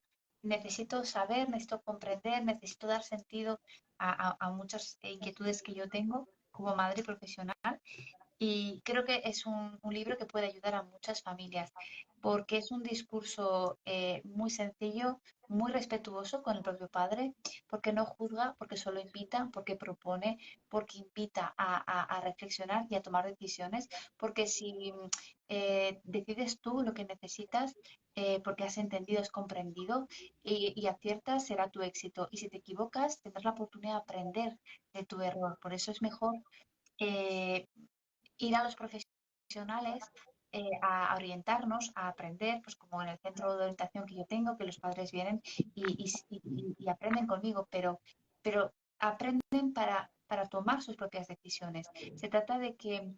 saber, necesito comprender, necesito dar sentido a muchas inquietudes que yo tengo como madre profesional. Y creo que es un libro que puede ayudar a muchas familias porque es un discurso muy sencillo, muy respetuoso con el propio padre, porque no juzga, porque solo invita, porque propone, porque invita a reflexionar y a tomar decisiones, porque si decides tú lo que necesitas, porque has entendido, has comprendido y aciertas, será tu éxito. Y si te equivocas, tendrás la oportunidad de aprender de tu error. Por eso es mejor eh, ir a los profesionales a orientarnos, a aprender, pues como en el centro de orientación que yo tengo, que los padres vienen y aprenden conmigo, pero aprenden para tomar sus propias decisiones. Se trata de que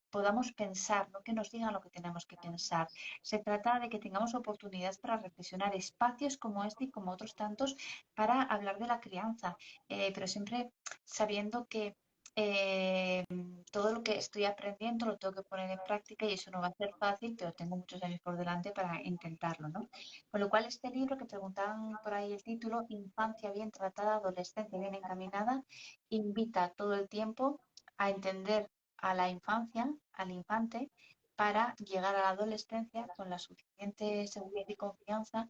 podamos pensar, no que nos digan lo que tenemos que pensar. Se trata de que tengamos oportunidades para reflexionar, espacios como este y como otros tantos para hablar de la crianza, pero siempre sabiendo que eh, todo lo que estoy aprendiendo lo tengo que poner en práctica y eso no va a ser fácil, pero tengo muchos años por delante para intentarlo, ¿no? Con lo cual, este libro que preguntaban por ahí el título, Infancia bien tratada, adolescencia bien encaminada, invita todo el tiempo a entender a la infancia, al infante, para llegar a la adolescencia con la suficiente seguridad y confianza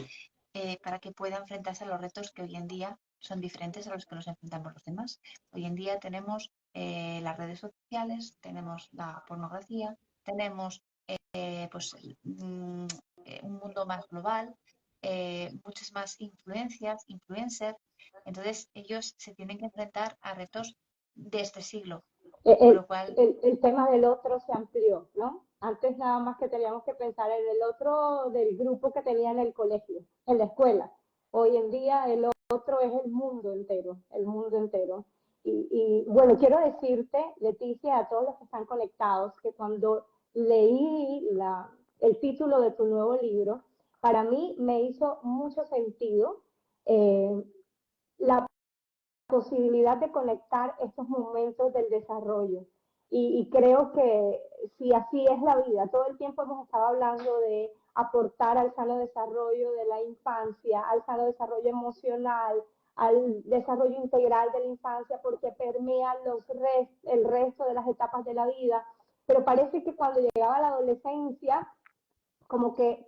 para que pueda enfrentarse a los retos que hoy en día son diferentes a los que nos enfrentamos los demás. Hoy en día tenemos las redes sociales, tenemos la pornografía, tenemos pues, un mundo más global, muchas más influencias, influencers. Entonces ellos se tienen que enfrentar a retos de este siglo, con El, lo cual el tema del otro se amplió, ¿no? Antes nada más que teníamos que pensar en el otro del grupo que tenía en el colegio, en la escuela. Hoy en día el otro es el mundo entero, el mundo entero. Y bueno, quiero decirte, Leticia, a todos los que están conectados, que cuando leí el título de tu nuevo libro, para mí me hizo mucho sentido eh, la posibilidad de conectar estos momentos del desarrollo. Y creo que si así es la vida, todo el tiempo hemos estado hablando de aportar al sano desarrollo de la infancia, al sano desarrollo emocional, al desarrollo integral de la infancia, porque permean el resto de las etapas de la vida. Pero parece que cuando llegaba la adolescencia, como que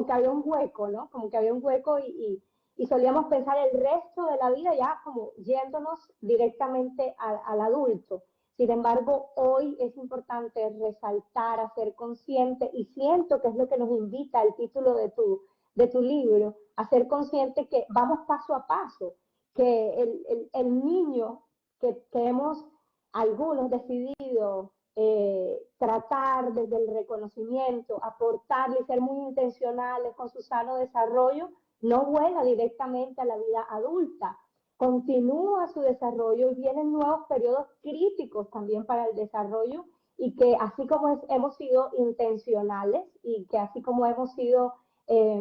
había un hueco, ¿no? Como que había un hueco y solíamos pensar el resto de la vida ya como yéndonos directamente al adulto. Sin embargo, hoy es importante resaltar, hacer consciente, y siento que es lo que nos invita el título de tu libro, a ser consciente que vamos paso a paso, que el niño que hemos algunos decidido tratar desde el reconocimiento, aportarle y ser muy intencionales con su sano desarrollo, no vuela directamente a la vida adulta, continúa su desarrollo y vienen nuevos periodos críticos también para el desarrollo y que así como hemos sido intencionales y que así como hemos sido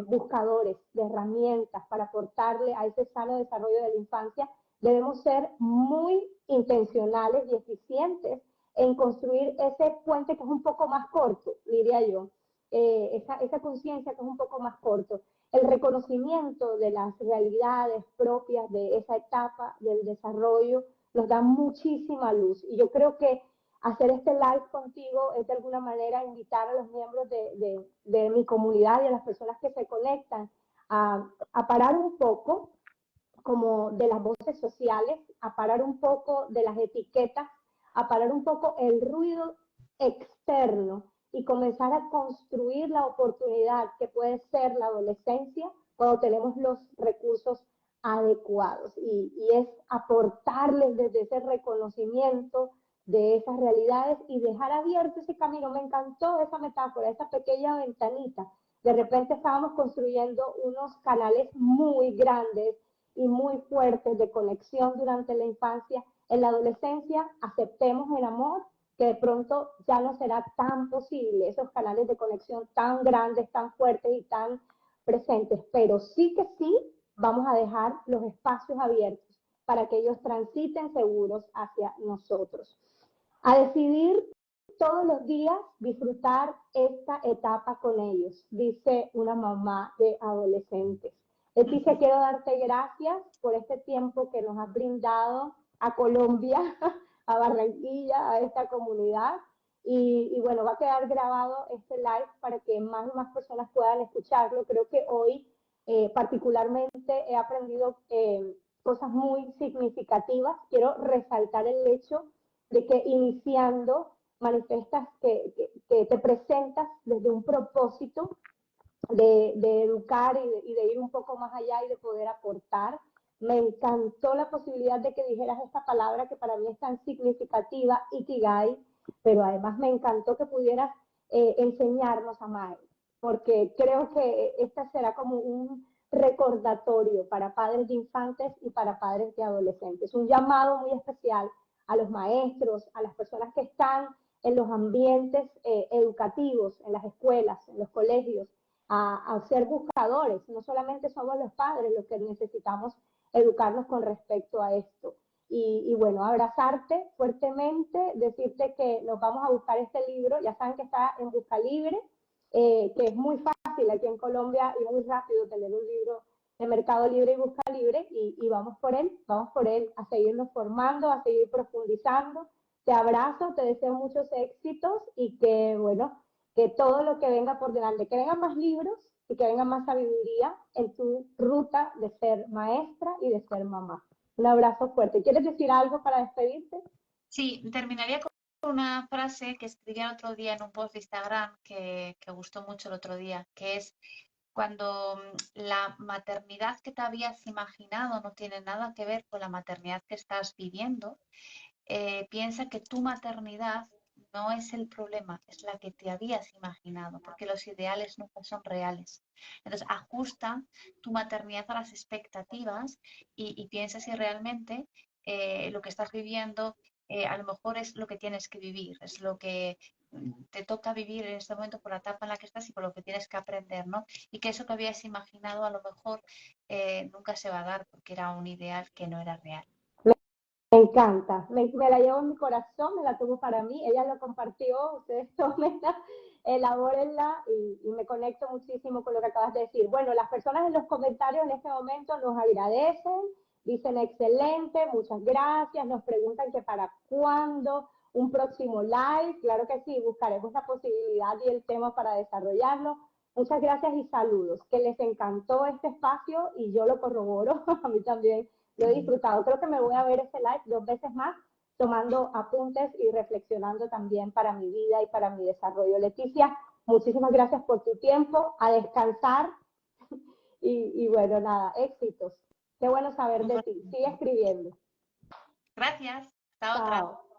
buscadores de herramientas para aportarle a ese sano desarrollo de la infancia, debemos ser muy intencionales y eficientes en construir ese puente que es un poco más corto, diría yo, esa conciencia que es un poco más corto, el reconocimiento de las realidades propias de esa etapa del desarrollo nos da muchísima luz. Y yo creo que hacer este live contigo es de alguna manera invitar a los miembros de mi comunidad y a las personas que se conectan a parar un poco como de las voces sociales, a parar un poco de las etiquetas, a parar un poco el ruido externo y comenzar a construir la oportunidad que puede ser la adolescencia cuando tenemos los recursos adecuados. Y es aportarles desde ese reconocimiento de esas realidades y dejar abierto ese camino. Me encantó esa metáfora, esa pequeña ventanita. De repente estábamos construyendo unos canales muy grandes y muy fuertes de conexión durante la infancia. En la adolescencia aceptemos el amor, que de pronto ya no será tan posible, esos canales de conexión tan grandes, tan fuertes y tan presentes, pero sí que sí vamos a dejar los espacios abiertos para que ellos transiten seguros hacia nosotros. A decidir todos los días disfrutar esta etapa con ellos, dice una mamá de adolescentes. Leticia, quiero darte gracias por este tiempo que nos has brindado a Colombia, a Barranquilla, a esta comunidad. Y bueno, va a quedar grabado este live para que más y más personas puedan escucharlo. Creo que hoy particularmente he aprendido cosas muy significativas. Quiero resaltar el hecho de que iniciando manifiestas que te presentas desde un propósito de educar y de ir un poco más allá y de poder aportar. Me encantó la posibilidad de que dijeras esta palabra que para mí es tan significativa, Ikigai, pero además me encantó que pudieras enseñarnos a Mae, porque creo que esta será como un recordatorio para padres de infantes y para padres de adolescentes, un llamado muy especial a los maestros, a las personas que están en los ambientes educativos, en las escuelas, en los colegios, a ser buscadores. No solamente somos los padres los que necesitamos educarnos con respecto a esto. Y bueno, abrazarte fuertemente, decirte que nos vamos a buscar este libro, ya saben que está en Busca Libre, que es muy fácil aquí en Colombia y muy rápido tener un libro de Mercado Libre y Busca Libre, y vamos por él, a seguirnos formando, a seguir profundizando. Te abrazo, te deseo muchos éxitos y que, bueno, que todo lo que venga por delante, que vengan más libros y que venga más sabiduría en tu ruta de ser maestra y de ser mamá. Un abrazo fuerte. ¿Quieres decir algo para despedirte? Sí, terminaría con una frase que escribí el otro día en un post de Instagram que gustó mucho el otro día, que es: cuando la maternidad que te habías imaginado no tiene nada que ver con la maternidad que estás viviendo, piensa que tu maternidad no es el problema, es la que te habías imaginado, porque los ideales nunca son reales. Entonces, ajusta tu maternidad a las expectativas y piensa si realmente lo que estás viviendo a lo mejor es lo que tienes que vivir, es lo que te toca vivir en este momento por la etapa en la que estás y por lo que tienes que aprender, ¿no? Y que eso que habías imaginado a lo mejor nunca se va a dar porque era un ideal que no era real. Me encanta, me la llevo en mi corazón, me la tomo para mí, ella lo compartió, ustedes tómenla, elabórenla y me conecto muchísimo con lo que acabas de decir. Bueno, las personas en los comentarios en este momento nos agradecen, dicen excelente, muchas gracias, nos preguntan que para cuándo un próximo live, claro que sí, buscaremos la posibilidad y el tema para desarrollarlo. Muchas gracias y saludos, que les encantó este espacio y yo lo corroboro, a mí también lo he disfrutado. Creo que me voy a ver ese live 2 veces más, tomando apuntes y reflexionando también para mi vida y para mi desarrollo. Leticia, muchísimas gracias por tu tiempo, a descansar y bueno, nada, éxitos. Qué bueno saber de ti. Sigue escribiendo. Gracias. Hasta otra. Chao.